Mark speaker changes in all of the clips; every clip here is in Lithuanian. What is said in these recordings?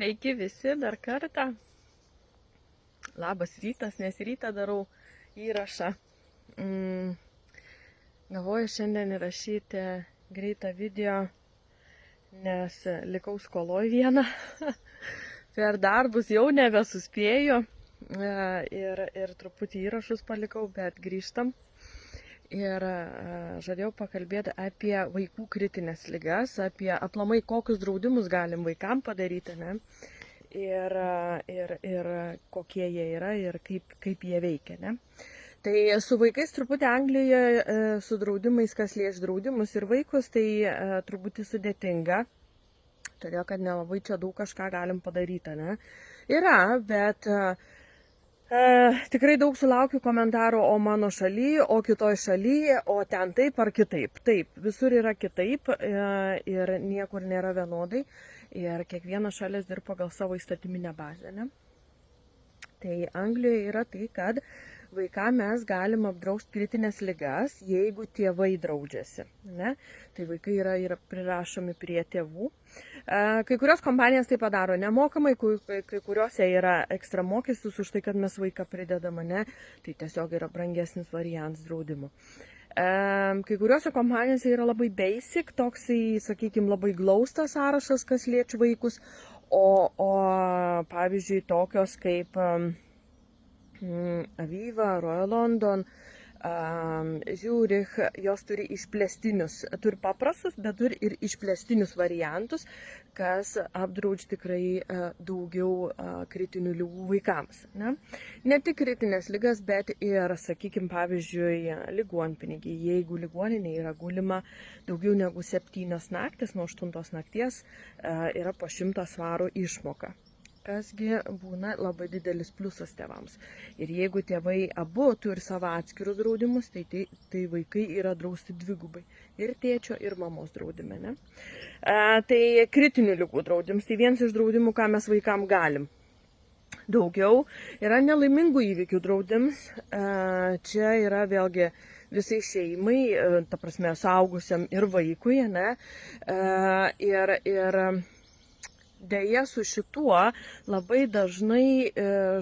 Speaker 1: Sveiki visi dar kartą. Labas rytas, nes rytą darau įrašą. Galvoju šiandien įrašyti greitą video, nes likau skoloj vieną. Per darbus jau nebesuspėju ir truputį įrašus palikau, bet grįžtam. Ir žadėjau pakalbėti apie vaikų kritinės ligas, apie aplamai kokius draudimus galim vaikam padaryti, ne? Ir kokie jie yra ir kaip jie veikia, ne? Tai su vaikais truputį Anglijoje, su draudimais, kas liečia draudimus ir vaikus, tai truputį sudėtinga, todėl kad nelabai čia daug kažką galim padaryti, ne? Yra, bet tikrai daug sulaukiu komentarų, o mano šaly, o kitoj šaly, o ten taip ar kitaip. Taip, visur yra kitaip ir niekur nėra vienodai. Ir kiekviena šalis dirba pagal savo įstatyminę bazę. Ne? Tai Anglijoje yra tai, kad vaikam mes galim apdrausti kritinės ligas, jeigu tėvai draudžiasi. Ne? Tai vaikai yra prirašomi prie tėvų. Kai kurios kompanijos tai padaro nemokamai, kai kuriuose yra ekstra mokestis už tai, kad mes vaiką pridedame, ne? Tai tiesiog yra brangesnis variantas draudimo. Kai kuriuose kompanijose yra labai basic, toksai, sakykime, labai glaustas sąrašas, kas liečia vaikus, o pavyzdžiui tokios kaip Aviva, Royal London, Zurich, jos turi išplėstinius, turi paprastus, bet turi ir išplėstinius variantus, kas apdraudžia tikrai daugiau kritinių ligų vaikams. Ne tik kritinės ligas, bet ir, sakykime, pavyzdžiui, ligonpinigiai. Jeigu ligoninė yra gulima daugiau negu 7 naktis, nuo 8 nakties yra po 100 svarų išmoka. Kasgi būna labai didelis pliusas tėvams. Ir jeigu tėvai abu turi savo atskirus draudimus, tai vaikai yra drausti dvigubai. Ir tėčio, ir mamos draudime. Ne? Tai kritinių ligų draudimas. Tai vienas iš draudimų, ką mes vaikam galim. Daugiau yra nelaimingų įvykių draudimas. Čia yra vėlgi visai šeimai, ta prasme, suaugusiam ir vaikui. Ne? Deja, su šituo labai dažnai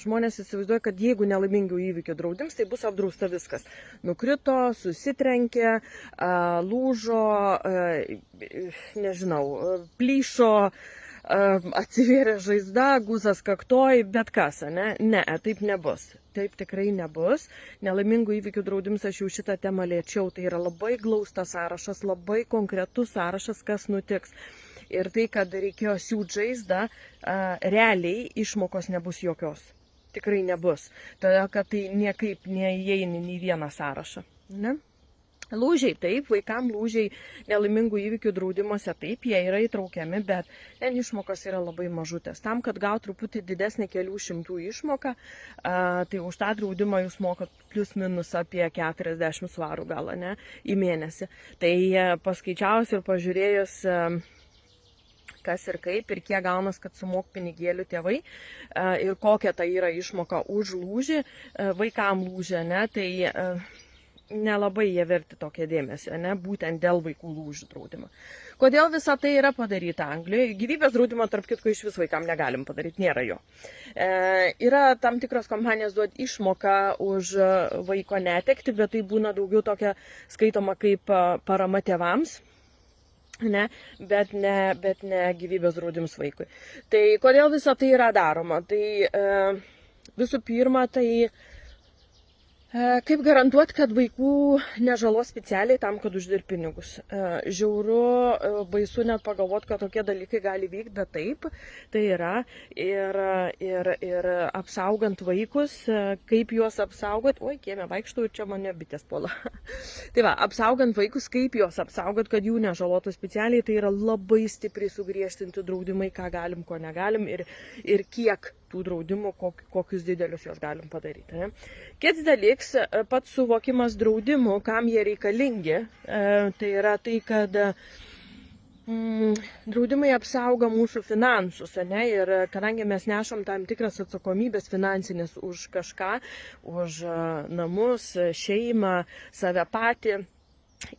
Speaker 1: žmonės įsivaizduoja, kad jeigu nelaimingų įvykių draudimas, tai bus apdrausta viskas. Nukrito, susitrenkė, lūžo, nežinau, plyšo, atsivėrė žaizda, guzas kaktoj, bet kas, ne? Ne, taip nebus. Taip tikrai nebus. Nelaimingų įvykių draudimas, aš jau šitą temą liečiau, tai yra labai glaustas sąrašas, labai konkretus sąrašas, kas nutiks. Ir tai, kad reikėjo siūt žaizdą, realiai išmokos nebus jokios. Tikrai nebus. Todėl, kad tai niekaip neįeina į vieną sąrašą. Ne? Lūžiai taip, vaikam lūžiai nelaimingų įvykių draudimuose taip, jie yra įtraukiami, bet ten išmokos yra labai mažutės. Tam, kad gautų truputį didesnį kelių šimtų išmoką, tai už tą draudimą jūs mokat plius minus apie 40 svarų gal, ne, į mėnesį. Tai paskaičiavus ir pažiūrėjus, kas ir kaip, ir kiek gaunas, kad sumok pinigėlių tėvai ir kokia tai yra išmoka už lūžį, vaikam lūžį, ne, tai nelabai jie verti tokią dėmesį, ne, būtent dėl vaikų lūžių draudimo. Kodėl visa tai yra padaryta Anglijoje? Gyvybės draudimo, tarp kitko, iš vis vaikam negalim padaryti, nėra jo. Yra tam tikros kompanijos duot išmoką už vaiko netekti, bet tai būna daugiau tokia skaitoma kaip parama tėvams. Ne, bet ne gyvybės draudimas vaikui. Tai kodėl visa tai yra daroma? Tai visų pirma, tai kaip garantuoti, kad vaikų nežalos specialiai tam, kad uždirb pinigus. Žiauru, baisu net pagalvoti, kad tokie dalykai gali vykti, bet taip, tai yra. Ir apsaugant vaikus, kaip juos apsaugot, oi, kieme vaikštau ir čia mane bitės puola. Tai va, apsaugant vaikus, kaip juos apsaugot, kad jų nežalotų specialiai, tai yra labai stipriai sugriežtinti draudimai, ką galim, ko negalim ir kiek tų draudimų, kokius didelius juos galim padaryti. Ne? Kitas dalykas, pats suvokimas draudimų, kam jie reikalingi, tai yra tai, kad draudimai apsauga mūsų finansus, ne? Ir kadangi mes nešam tam tikras atsakomybės finansinės už kažką, už namus, šeimą, save patį,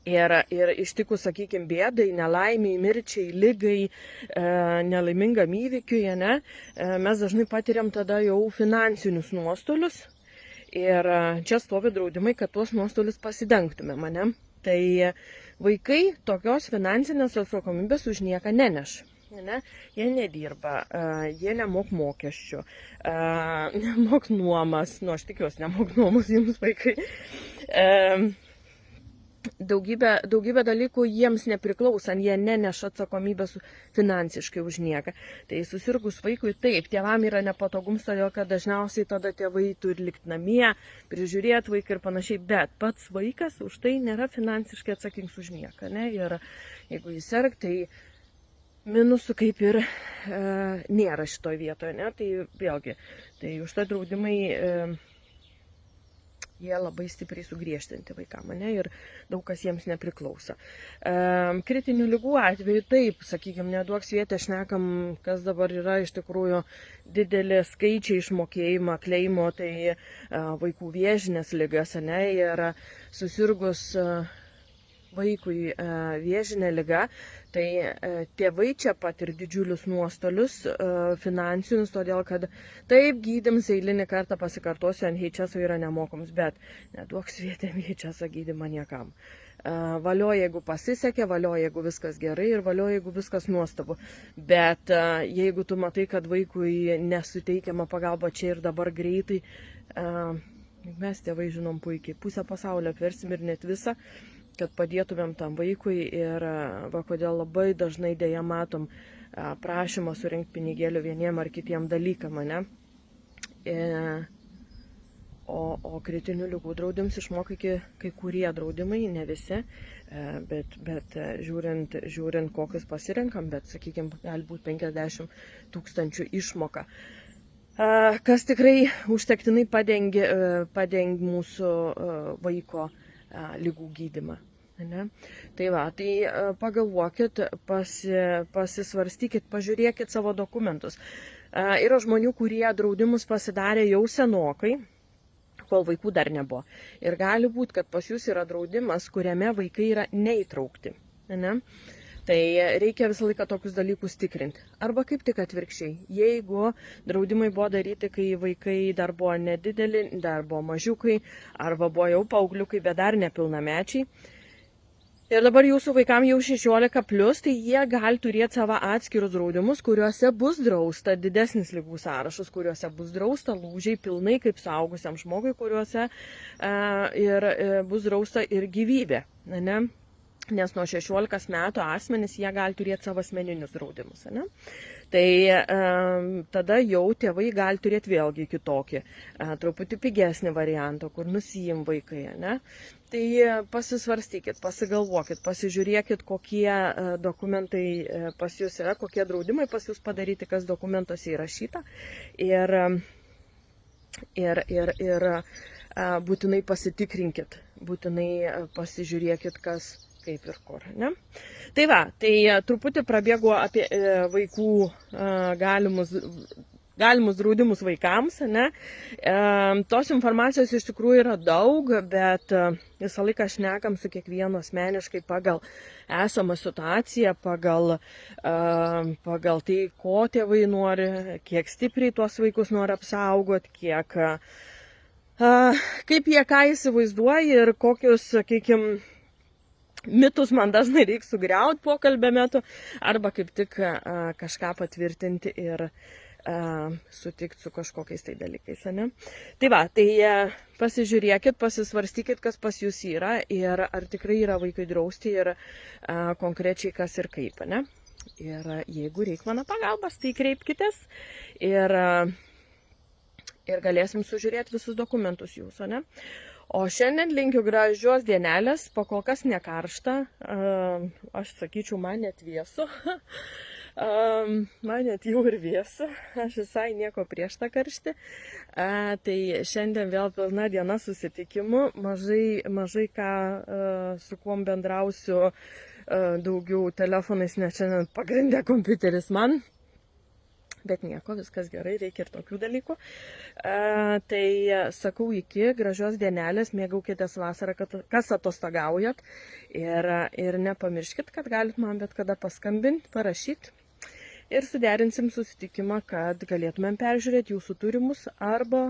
Speaker 1: Ir ištikus, sakykime, bėdai, nelaimiai, mirčiai, lygai, nelaimingam įvykiui, ne, mes dažnai patiriam tada jau finansinius nuostolius. Ir čia stovi draudimai, kad tuos nuostolius pasidengtume, mane. Tai vaikai tokios finansinės atsakomybės už nieką neneša. Ne? Jie nedirba, jie nemok mokesčių, nemok nuomas, nu aš tikiuosi, nemok nuomas jums vaikai. Daugybė dalykų jiems nepriklausan, jie neneša atsakomybės finansiškai už nieką. Tai susirgus vaikui taip, tėvam yra nepatogums, todėl kad dažniausiai tada tėvai turi likti namie, prižiūrėti vaiką ir panašiai, bet pats vaikas už tai nėra finansiškai atsakingas už nieką. Ne? Ir jeigu jis serga, tai minusų kaip ir nėra šitoje vietoje. Ne? Tai vėlgi, tai už tai draudimai jie labai stipriai sugriežtinti vaikam, ne, ir daug kas jiems nepriklauso. Kritinių lygų atveju taip, sakykime, neduok svietę šnekam, kas dabar yra iš tikrųjų didelė skaičiai išmokėjimo, kleimo, tai vaikų vėžinės ligas, ne, ir susirgus vaikui vėžinė liga, tai tėvai čia patir didžiulius nuostolius finansinius, todėl kad taip gydymas eilinį kartą pasikartosiu, NHS yra nemokamas, bet neduok svietė NHS gydymą niekam. Valio, jeigu pasisekė, valio, jeigu viskas gerai ir valio, jeigu viskas nuostabu. Bet jeigu tu matai, kad vaikui nesuteikiama pagalba čia ir dabar greitai, mes tėvai žinom puikiai, pusę pasaulio apversim ir net visą, kad padėtumėm tam vaikui ir va kodėl labai dažnai dėja matom prašymą surinkti pinigėlių vieniem ar kitiem dalykam, ne? O kritinių ligų draudimus išmoka kai kurie draudimai, ne visi, bet žiūrint kokius pasirenkam, bet sakykime, gali būti 50 000 išmoka. Kas tikrai užtektinai padengia mūsų vaiko lygų gydymą. Ne? Tai va, tai pagalvokit, pasisvarstykit, pažiūrėkit savo dokumentus. Yra žmonių, kurie draudimus pasidarė jau senokai, kol vaikų dar nebuvo. Ir gali būti, kad pas jūs yra draudimas, kuriame vaikai yra neįtraukti. Ne? Tai reikia visą laiką tokius dalykus tikrinti. Arba kaip tik atvirkščiai. Jeigu draudimai buvo daryti, kai vaikai dar buvo nedideli, dar buvo mažiukai, arba buvo jau paaugliukai, bet dar nepilnamečiai. Ir dabar jūsų vaikams jau 16+, tai jie gali turėti savo atskirus draudimus, kuriuose bus drausta didesnis ligų sąrašas, kuriuose bus drausta lūžiai pilnai kaip suaugusiam žmogui, kuriuose bus drausta ir gyvybė. Ne? Nes nuo 16 metų asmenys jie gali turėti savo asmeninius draudimus. Ne? Tai tada jau tėvai gali turėti vėlgi kitokį, truputį pigesnį variantą, kur nusijim vaikai. Ne? Tai pasisvarstykit, pasigalvokit, pasižiūrėkit, kokie dokumentai pas jūs yra, kokie draudimai pas jūs padaryti, kas dokumentuose įrašyta. Ir būtinai pasitikrinkit, būtinai pasižiūrėkit, kas kaip ir kur. Ne? Tai va, tai truputį prabėgo apie vaikų galimus draudimus vaikams. Ne? Tos informacijos iš tikrųjų yra daug, bet visą laiką šnekam su kiekvienu asmeniškai pagal esamą situaciją, pagal tai, ko tėvai nori, kiek stipriai tuos vaikus nori apsaugoti, kaip jie ką įsivaizduoja ir kokius, sakykime, mitus man dažnai reikia sugriauti pokalbio metu, arba kaip tik kažką patvirtinti ir sutikti su kažkokiais tai dalykais. Ne? Tai va, tai pasižiūrėkit, pasisvarstykit, kas pas jūs yra ir ar tikrai yra vaikai drausti ir konkrečiai kas ir kaip. Ne? Ir jeigu reikia mano pagalbos, tai kreipkitės ir galėsim sužiūrėti visus dokumentus jūsų. Ne? O šiandien linkiu gražios dienelės, pakol kas nekaršta, aš sakyčiau, man net vėsu, man net jau ir vėsu, aš visai nieko prieš tą karštį. Tai šiandien vėl pilna diena susitikimų, mažai ką su kuom bendrausiu, daugiau telefonais, nes šiandien pagrindė kompiuteris man. Bet nieko, viskas gerai, reikia ir tokių dalykų. Tai sakau iki, gražios dienelės, mėgaukitės vasarą, kas atostogaujat. Ir nepamirškit, kad galit man bet kada paskambinti, parašyti. Ir suderinsim susitikimą, kad galėtumėm peržiūrėti jūsų turimus arba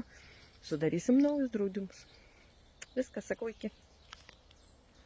Speaker 1: sudarysim naujus draudimus. Viskas, sakau iki.